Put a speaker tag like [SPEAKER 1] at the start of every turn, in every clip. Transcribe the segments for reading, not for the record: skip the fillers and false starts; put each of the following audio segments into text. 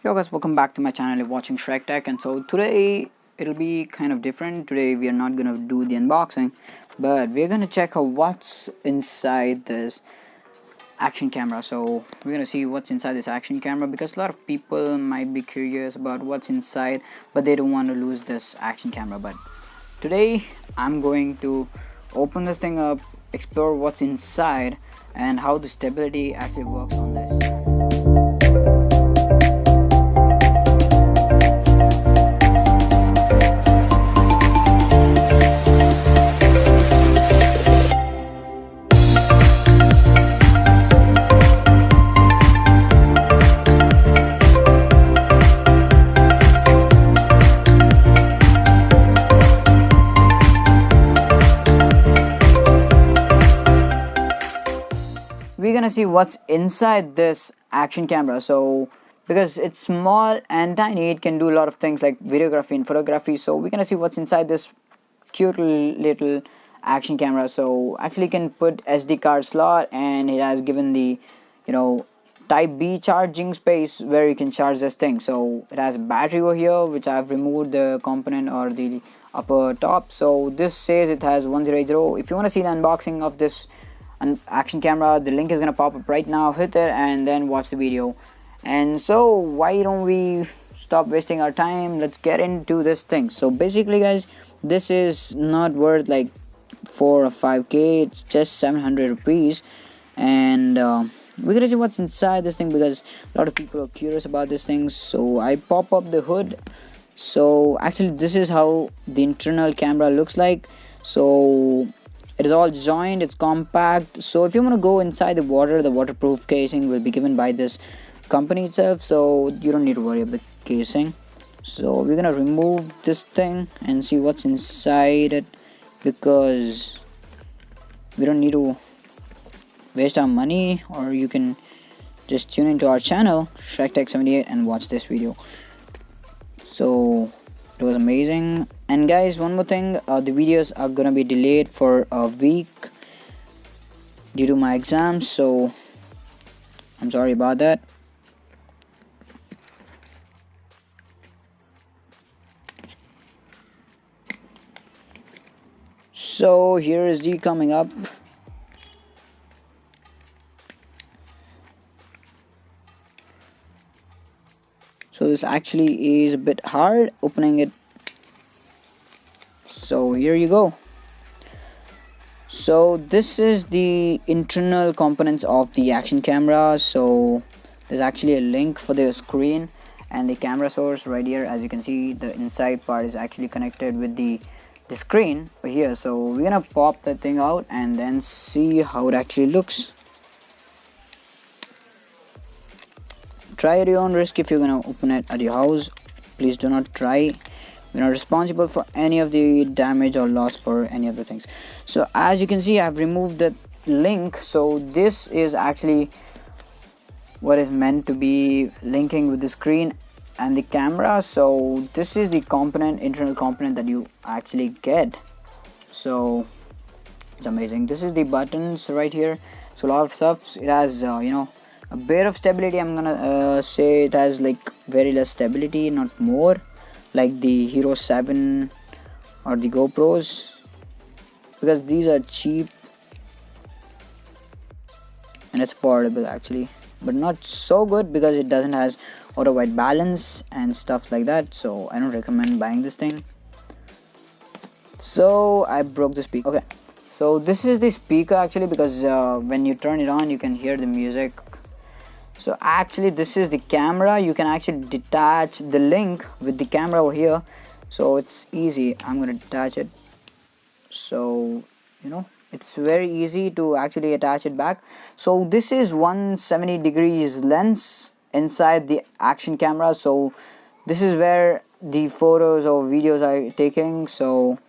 [SPEAKER 1] Yo guys, welcome back to my channel. You're watching SHREKTECH, and so today it'll be kind of different. Today we are not gonna do the unboxing, but we're gonna check out what's inside this action camera. So we're gonna see what's inside this action camera because a lot of people might be curious about what's inside, but they don't want to lose this action camera. But today I'm going to open this thing up, explore what's inside, and how the stability actually works on this. We're gonna see what's inside this action camera. So because it's small and tiny, it can do a lot of things like videography and photography. So we're gonna see what's inside this cute little action camera. So actually you can put SD card slot, and it has given the type B charging space where you can charge this thing. So it has a battery over here, which I've removed the component or the upper top. So this says it has 1080. If you want to see the unboxing of this action camera, the link is gonna pop up right now. Hit it and then watch the video. And so why don't we stop wasting our time, let's get into this thing. So basically guys, this is not worth like 4 or 5k, it's just 700 rupees. And we're gonna see what's inside this thing because a lot of people are curious about this thing. So I pop up the hood. So actually this is how the internal camera looks like. So it is all joined, it's compact. So if you want to go inside the water, the waterproof casing will be given by this company itself, so you don't need to worry about the casing. So we're gonna remove this thing and see what's inside it because we don't need to waste our money, or you can just tune into our channel SHREKTECH78 and watch this video. So it was amazing. And guys, one more thing, the videos are gonna be delayed for a week due to my exams, so I'm sorry about that. So here is the coming up. So this actually is a bit hard opening it. So here you go. So this is the internal components of the action camera. So there's actually a link for the screen and the camera source right here. As you can see, the inside part is actually connected with the screen over here. So we're gonna pop that thing out and then see how it actually looks. Try at your own risk if you're gonna open it at your house. Please do not try. We're not responsible for any of the damage or loss for any of the things. So as you can see, I've removed the link. So this is actually what is meant to be linking with the screen and the camera. So this is the component, internal component that you actually get. So it's amazing. This is the buttons right here. So a lot of stuff. It has a bit of stability. I'm gonna say it has like very less stability, not more, like the Hero 7 or the GoPros, because these are cheap and it's portable actually, but not so good because it doesn't has auto white balance and stuff like that. So I don't recommend buying this thing. So I broke the speaker. Okay, so this is the speaker actually, because when you turn it on you can hear the music. So actually this is the camera. You can actually detach the link with the camera over here. So it's easy. I'm gonna detach it. So it's very easy to actually attach it back. So this is 170 degrees lens inside the action camera. So this is where the photos or videos are taking. So,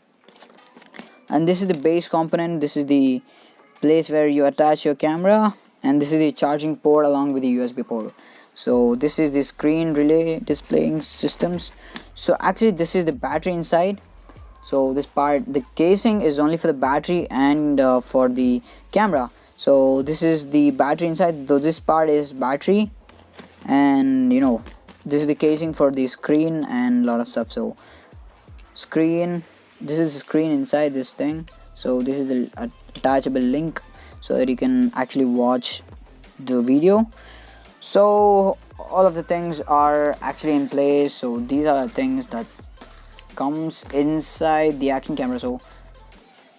[SPEAKER 1] and this is the base component. This is the place where you attach your camera, and this is the charging port along with the USB port. So this is the screen relay displaying systems. So actually this is the battery inside. So this part, the casing is only for the battery and for the camera. So this is the battery inside, though this part is battery, and this is the casing for the screen and a lot of stuff. So screen, this is the screen inside this thing. So this is the attachable link so that you can actually watch the video. So all of the things are actually in place. So these are the things that comes inside the action camera. So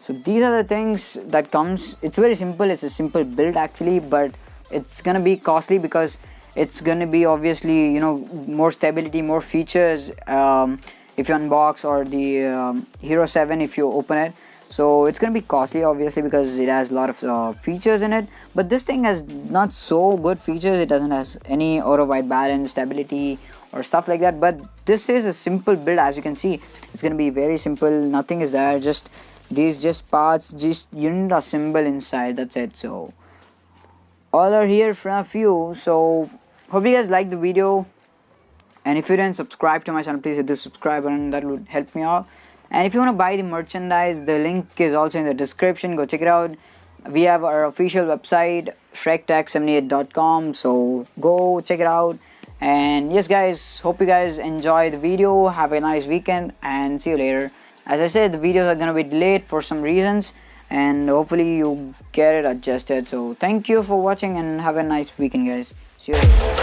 [SPEAKER 1] these are the things that comes. It's very simple. It's a simple build actually, but it's gonna be costly because it's gonna be obviously, you know, more stability, more features if you unbox, or the Hero 7 if you open it. So it's gonna be costly obviously because it has a lot of features in it, but this thing has not so good features. It doesn't have any auto white balance, stability or stuff like that, but this is a simple build. As you can see, it's gonna be very simple. Nothing is there, just these parts, just you need to assemble inside, that's it. So all are here from a few. So hope you guys liked the video, and if you didn't subscribe to my channel, please hit the subscribe button. That would help me out. And if you want to buy the merchandise, the link is also in the description. Go check it out. We have our official website, SHREKTECH78.com, so go check it out. And yes guys, hope you guys enjoy the video. Have a nice weekend and see you later. As I said, the videos are gonna be delayed for some reasons, and hopefully you get it adjusted. So thank you for watching and have a nice weekend guys. See you later.